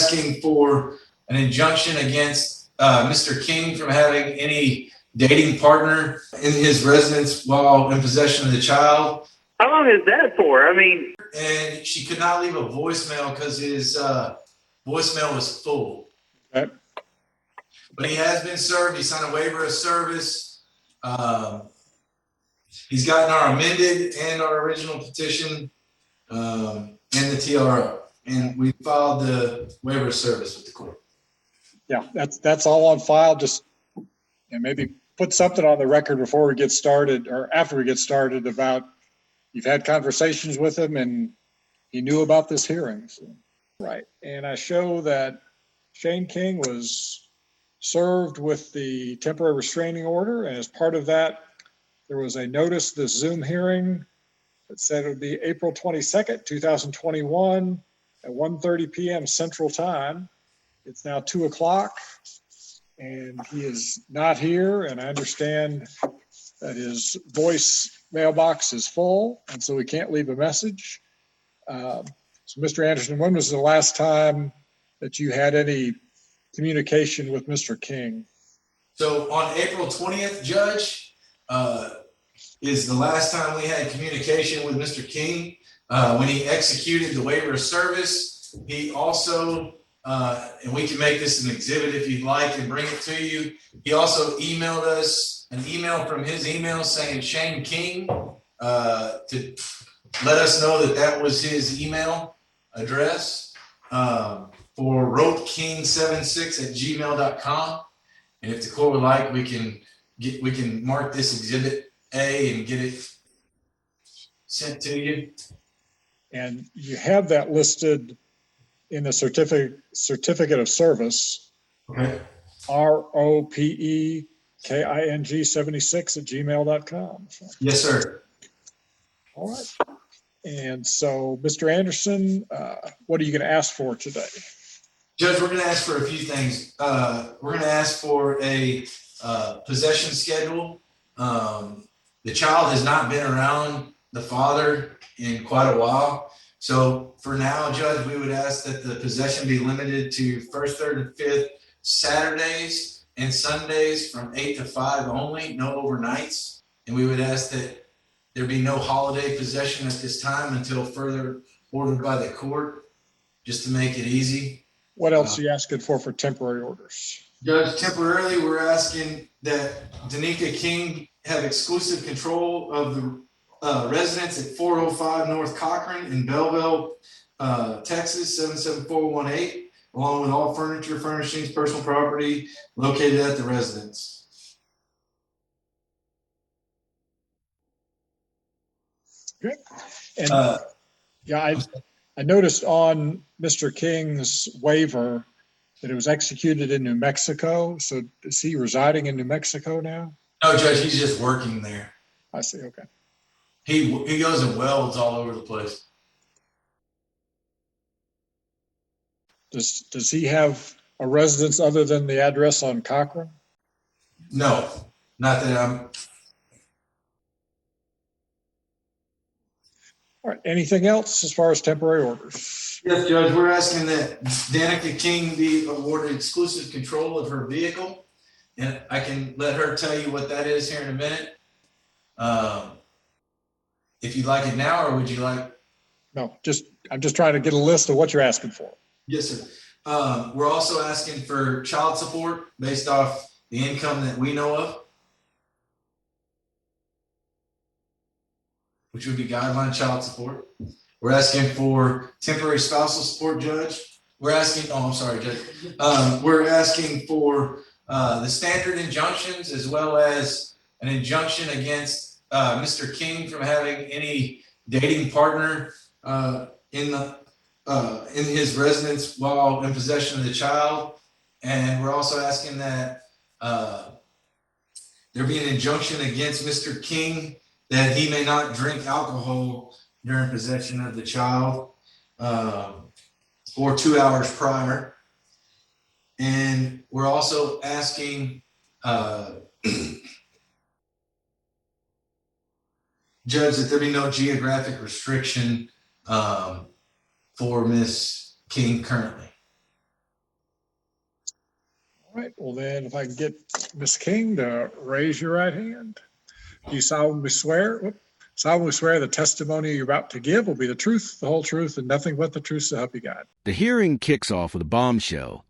asking for an injunction against Mr. King from having any dating partner in his residence while in possession of the child. How long is that for? I mean, and she could not leave a voicemail because his voicemail was full. Okay. But he has been served. He signed a waiver of service. He's gotten our amended and our original petition and the TRO. And we filed the waiver of service with the court. Yeah, that's all on file. Just maybe put something on the record before we get started or after we get started about you've had conversations with him and he knew about this hearing. So, right. And I show that Shane King was served with the temporary restraining order. And as part of that, there was a notice, this Zoom hearing that said it would be April 22nd, 2021 at 1:30 p.m. Central Time. It's now 2 o'clock and he is not here. And I understand that his voice mailbox is full and so we can't leave a message. So Mr. Anderson, when was the last time that you had any communication with Mr. King? So on April 20th, Judge, is the last time we had communication with Mr. King. When he executed the waiver of service, he also, and we can make this an exhibit if you'd like and bring it to you. He also emailed us an email from his email saying Shane King to let us know that that was his email address for ropeking76@gmail.com. And if the court would like, we can mark this exhibit A and get it sent to you. And you have that listed in the certificate of service. Okay. ROPEKING76@gmail.com. So, Yes, sir. all right. And so, Mr. Anderson, what are you going to ask for today? Judge, we're going to ask for a few things. We're going to ask for a possession schedule. The child has not been around the father in quite a while. So for now, Judge, we would ask that the possession be limited to first, third, and fifth Saturdays and Sundays from 8 to 5 only, no overnights. And we would ask that there be no holiday possession at this time until further ordered by the court, just to make it easy. What else are you asking for temporary orders? Judge, temporarily, we're asking that Danica King have exclusive control of the residence at 405 North Cochran in Belleville, Texas, 77418, along with all furniture, furnishings, personal property located at the residence. Good. And yeah, I noticed on Mr. King's waiver that it was executed in New Mexico. So is he residing in New Mexico now? No, Judge, he's just working there. I see. Okay. He goes and welds all over the place. Does he have a residence other than the address on Cochran? No, not that I'm. All right. Anything else as far as temporary orders? Yes, Judge, we're asking that Danica King be awarded exclusive control of her vehicle. And I can let her tell you what that is here in a minute. If you'd like it now, or would you like? No, I'm just trying to get a list of what you're asking for. Yes, sir. We're also asking for child support based off the income that we know of, which would be guideline child support. We're asking for temporary spousal support, Judge. We're asking, oh, I'm sorry, Judge. We're asking for the standard injunctions as well as an injunction against Mr. King from having any dating partner in his residence while in possession of the child. And we're also asking that there be an injunction against Mr. King that he may not drink alcohol during possession of the child or 2 hours prior. And we're also asking Judge, that there be no geographic restriction for Ms. King currently. All right, well then, if I can get Ms. King to raise your right hand. Do you solemnly swear the testimony you're about to give will be the truth, the whole truth, and nothing but the truth, so help you God? The hearing kicks off with a bombshell.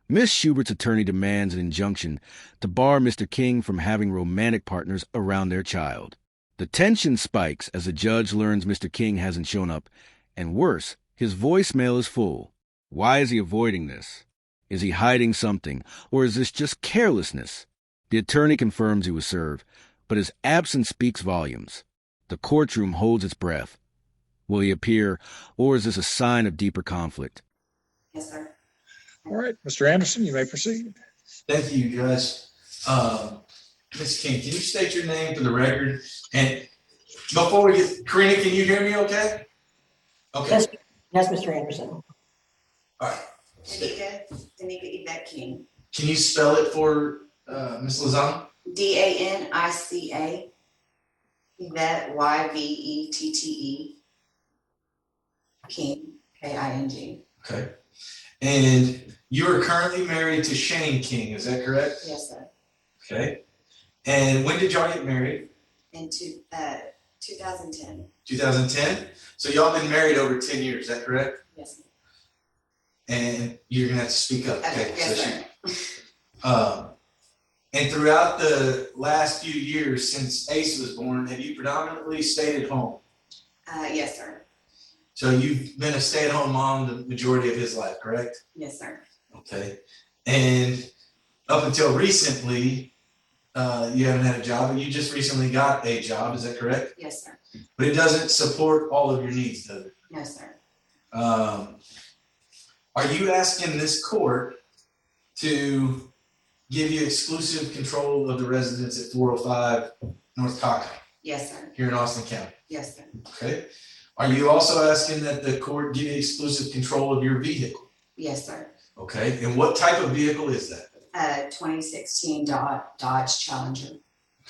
Miss Schubert's attorney demands an injunction to bar Mr. King from having romantic partners around their child. The tension spikes as the judge learns Mr. King hasn't shown up, and worse, his voicemail is full. Why is he avoiding this? Is he hiding something, or is this just carelessness? The attorney confirms he was served, but his absence speaks volumes. The courtroom holds its breath. Will he appear, or is this a sign of deeper conflict? Yes, sir. All right, Mr. Anderson, you may proceed. Thank you, Judge. Ms. King, can you state your name for the record? And before we get, Karina, can you hear me okay? Okay, Yes, Mr. Anderson. all right. Danica Yvette King. Can you spell it for Ms. Lozano? DANICA. Yvette, YVETTE. King, KING. Okay. And you are currently married to Shane King, is that correct? Yes, sir. Okay. And when did y'all get married? In 2010. 2010? So y'all been married over 10 years, is that correct? Yes, sir. And you're gonna have to speak up, okay? Yes, So sir. and throughout the last few years since Ace was born, have you predominantly stayed at home? Yes, sir. So you've been a stay-at-home mom the majority of his life, correct? Yes, sir. Okay. And up until recently, you haven't had a job, but you just recently got a job, is that correct? Yes, sir. But it doesn't support all of your needs, does it? No, sir. Are you asking this court to give you exclusive control of the residence at 405 North Cochran Yes, sir. here in Austin County? Yes, sir. Okay. Are you also asking that the court give you exclusive control of your vehicle? Yes, sir. Okay. And what type of vehicle is that? 2016 Dodge Challenger.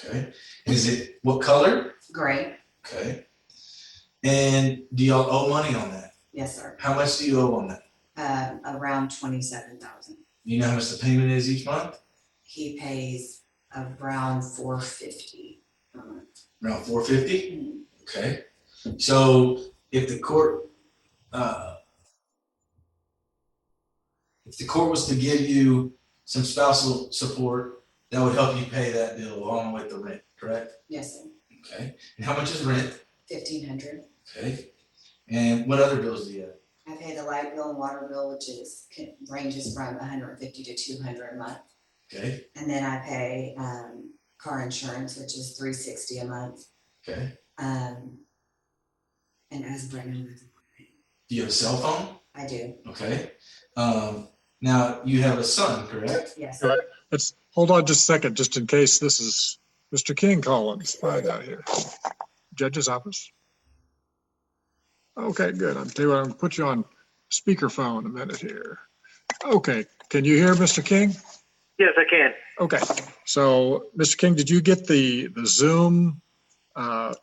Okay. Is it what color? Gray. Okay. And do y'all owe money on that? Yes, sir. How much do you owe on that? Around 27,000. You know how much the payment is each month? He pays around 450 per month. Around 450? Mhm. Okay. So if the court was to give you some spousal support, that would help you pay that bill along with the rent, correct? Yes, sir. Okay. And how much is rent? 1,500. Okay. And what other bills do you have? I pay the light bill and water bill, which ranges from 150 to 200 a month. Okay. And then I pay car insurance, which is 360 a month. Okay. And as Brennan, Do you have a cell phone? I do. Okay. Now you have a son, correct? Yes. All right, let's hold on just a second, just in case this is Mr. King calling. Find out here. Judge's office. Okay, good. I'm tell you what, I'm gonna put you on speakerphone a minute here. Okay, can you hear Mr. King? Yes, I can. Okay, so Mr. King, did you get the Zoom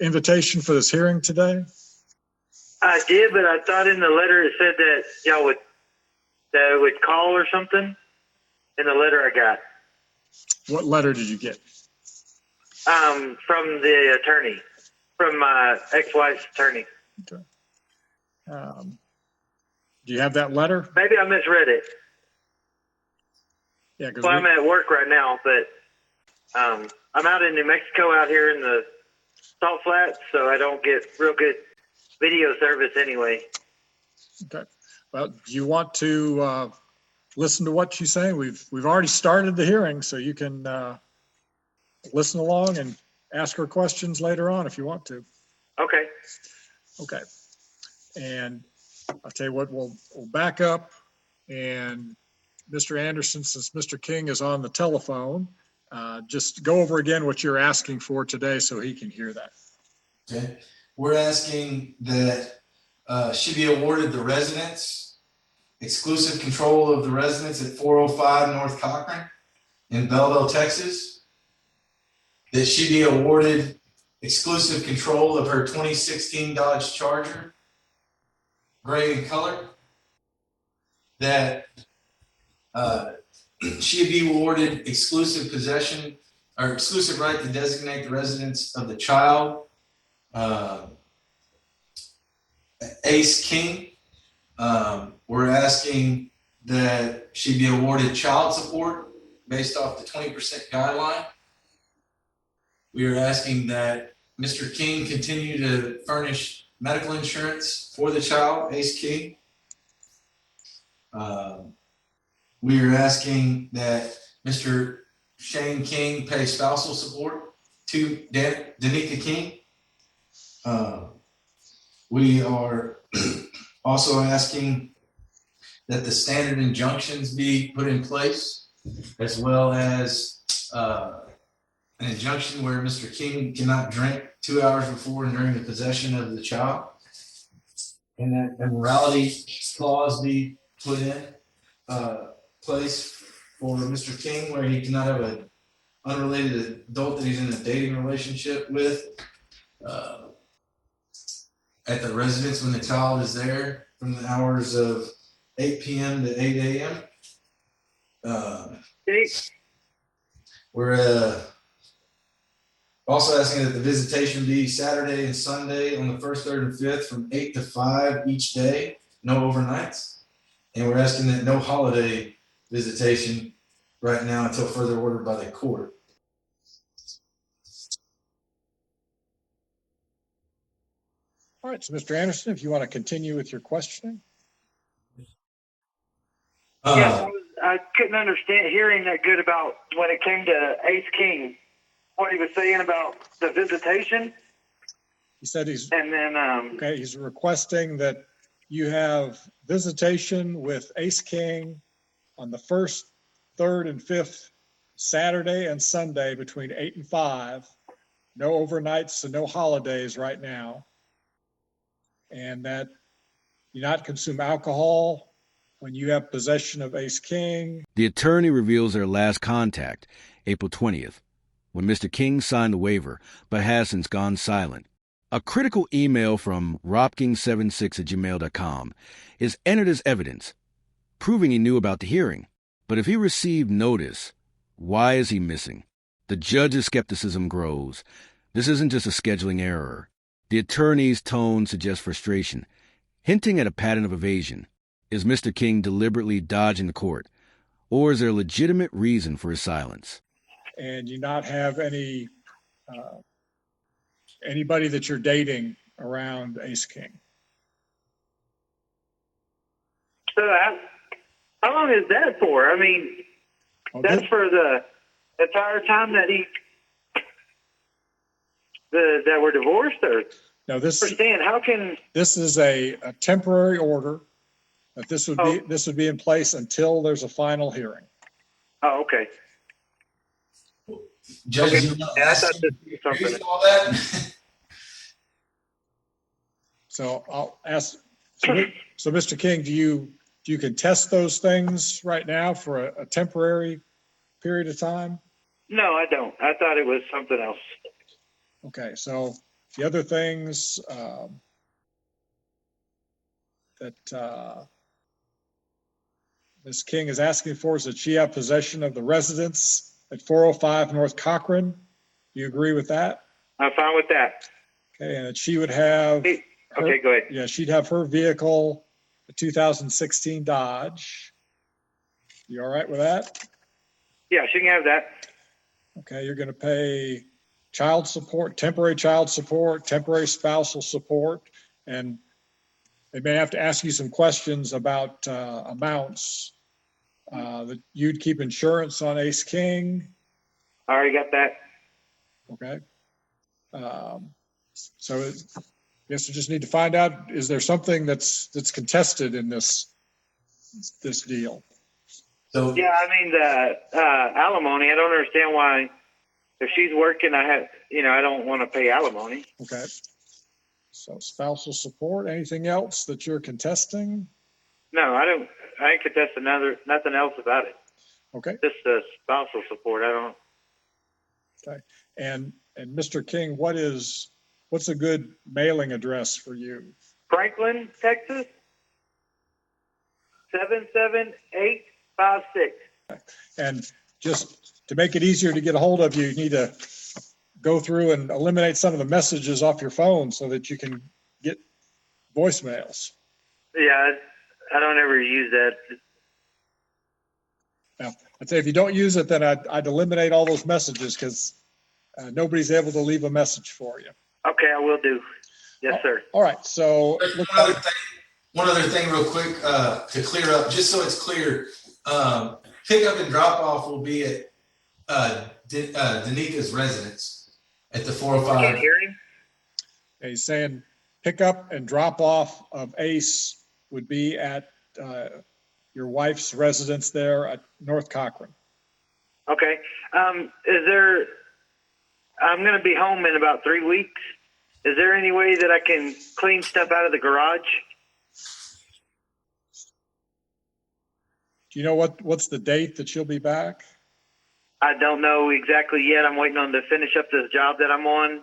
invitation for this hearing today? I did, but I thought in the letter it said that y'all would call or something. In the letter I got, What letter did you get? from the attorney, from my ex-wife's attorney. Okay. Do you have that letter? Maybe I misread it. Yeah, because Well, I'm at work right now, but I'm out in New Mexico, out here in the Salt Flats, so I don't get real good video service anyway. okay. Well, do you want to listen to what she's saying? We've already started the hearing, so you can listen along and ask her questions later on if you want to. Okay. Okay. And I'll tell you what, we'll back up, and Mr. Anderson, since Mr. King is on the telephone, just go over again what you're asking for today so he can hear that. Okay. We're asking that she be awarded the residence, exclusive control of the residence at 405 North Cochran in Belleville, Texas. That she be awarded exclusive control of her 2016 Dodge Charger, gray in color. That she'd be awarded exclusive possession or exclusive right to designate the residence of the child. Ace King, we're asking that she be awarded child support based off the 20% guideline. We are asking that Mr. King continue to furnish medical insurance for the child, Ace King. We are asking that Mr. Shane King pay spousal support to Danica King. We are also asking that the standard injunctions be put in place, as well as an injunction where Mr. King cannot drink 2 hours before and during the possession of the child. And that a morality clause be put in place for Mr. King, where he cannot have an unrelated adult that he's in a dating relationship with at the residence when the child is there from the hours of 8 p.m. to 8 a.m. We're also asking that the visitation be Saturday and Sunday on the 1st, 3rd, and 5th from 8 to 5 each day, no overnights. And we're asking that no holiday visitation right now until further ordered by the court. All right, so Mr. Anderson, if you want to continue with your questioning. Yeah, I couldn't understand hearing that good about when it came to Ace King, what he was saying about the visitation. He said he's And then, okay. He's requesting that you have visitation with Ace King on the 1st, 3rd, and 5th Saturday and Sunday between 8 and 5. No overnights and no holidays right now. And that you not consume alcohol when you have possession of Ace King. The attorney reveals their last contact, April 20th, when Mr. King signed the waiver, but has since gone silent. A critical email from ropking76@gmail.com is entered as evidence, proving he knew about the hearing. But if he received notice, why is he missing? The judge's skepticism grows. This isn't just a scheduling error. The attorney's tone suggests frustration, hinting at a pattern of evasion. Is Mr. King deliberately dodging the court, or is there a legitimate reason for his silence? And you not have any anybody that you're dating around Ace King. so how long is that for? I mean, Well, that's this- for the entire time that that we're divorced, or no, this understand how can is a temporary order. That this would be in place until there's a final hearing. oh okay. Judges, Okay. you know, Yeah, I thought this was something. all that. So I'll ask. So Mr. King, do you contest those things right now for a temporary period of time? No, I don't. I thought it was something else. Okay, so the other things that Ms. King is asking for is that she have possession of the residence at 405 North Cochrane. Do you agree with that? I'm fine with that. Okay, and that she would have. Hey, okay, go ahead. Yeah, she'd have her vehicle, a 2016 Dodge. You all right with that? Yeah, she can have that. Okay, you're going to pay child support, temporary spousal support, and they may have to ask you some questions about amounts. That you'd keep insurance on Ace King. I already got that. Okay. So I guess we just need to find out, is there something that's contested in this deal? So Yeah, I mean the alimony. I don't understand why. If she's working, I don't want to pay alimony. Okay. So spousal support, anything else that you're contesting? No, I don't. I ain't contest nothing else about it. Okay. Just spousal support. I don't. Okay. And Mr. King, what's a good mailing address for you? Franklin, Texas, 77856. And just to make it easier to get a hold of you, you need to go through and eliminate some of the messages off your phone so that you can get voicemails. Yeah, I don't ever use that. Now, I'd say if you don't use it, then I'd eliminate all those messages because nobody's able to leave a message for you. Okay, I will do. Yes, sir. All right, so One other thing real quick, to clear up, just so it's clear, pickup and drop off will be at, Danika's residence at the Can't 405. hear him? he's saying pickup and drop off of Ace would be at your wife's residence there at North Cochrane. Okay. I'm going to be home in about 3 weeks. Is there any way that I can clean stuff out of the garage? Do you know what's the date that she'll be back? I don't know exactly yet. I'm waiting on to finish up this job that I'm on.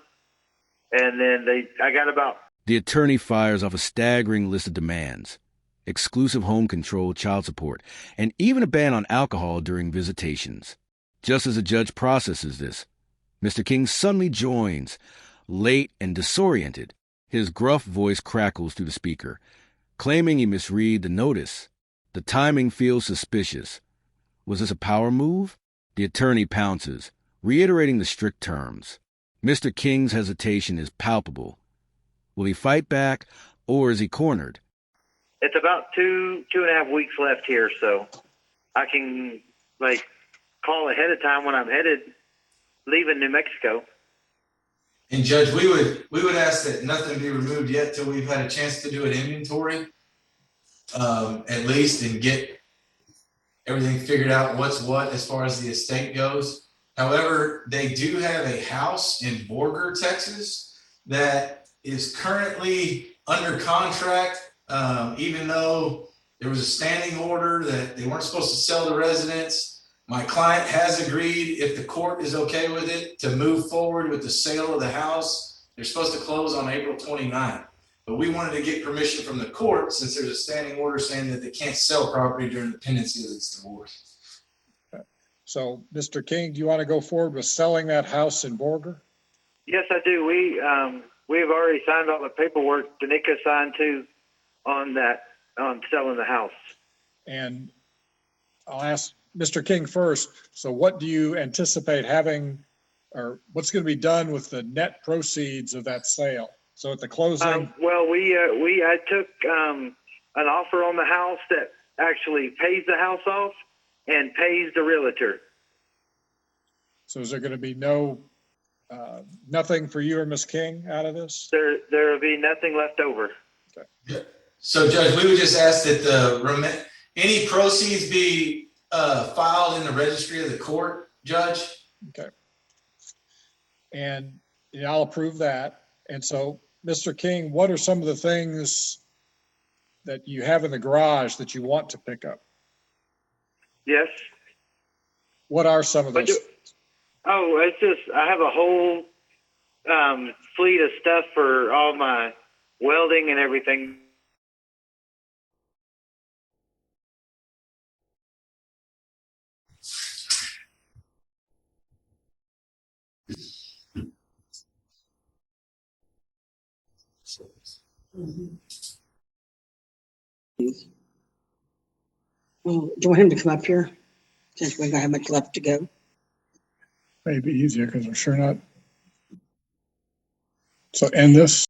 And then I got about... The attorney fires off a staggering list of demands: exclusive home control, child support, and even a ban on alcohol during visitations. Just as the judge processes this, Mr. King suddenly joins, late and disoriented. His gruff voice crackles through the speaker, claiming he misread the notice. The timing feels suspicious. Was this a power move? The attorney pounces, reiterating the strict terms. Mr. King's hesitation is palpable. Will he fight back, or is he cornered? It's about two and a half weeks left here, so I can, call ahead of time when I'm leaving New Mexico. And Judge, we would ask that nothing be removed yet till we've had a chance to do an inventory, at least, and get everything figured out what's what as far as the estate goes. However, they do have a house in Borger, Texas, that is currently under contract, even though there was a standing order that they weren't supposed to sell the residence. My client has agreed, if the court is okay with it, to move forward with the sale of the house. They're supposed to close on April 29th. But we wanted to get permission from the court, since there's a standing order saying that they can't sell property during the pendency of its divorce. So, Mr. King, do you want to go forward with selling that house in Borger? Yes, I do. We've already signed all the paperwork. Danica signed too on selling the house. And I'll ask Mr. King first. So what do you anticipate having, or what's going to be done with the net proceeds of that sale? So at the closing? Well, I took an offer on the house that actually pays the house off and pays the realtor. So is there going to be nothing for you or Ms. King out of this? There will be nothing left over. Okay. So, Judge, we would just ask that any proceeds be filed in the registry of the court, Judge. Okay. And I'll approve that. And so, Mr. King, what are some of the things that you have in the garage that you want to pick up? Yes. What are some of those? It's just, I have a whole fleet of stuff for all my welding and everything. Well, do you want him to come up here since we don't have much left to go? Maybe easier because we're sure not. So end this.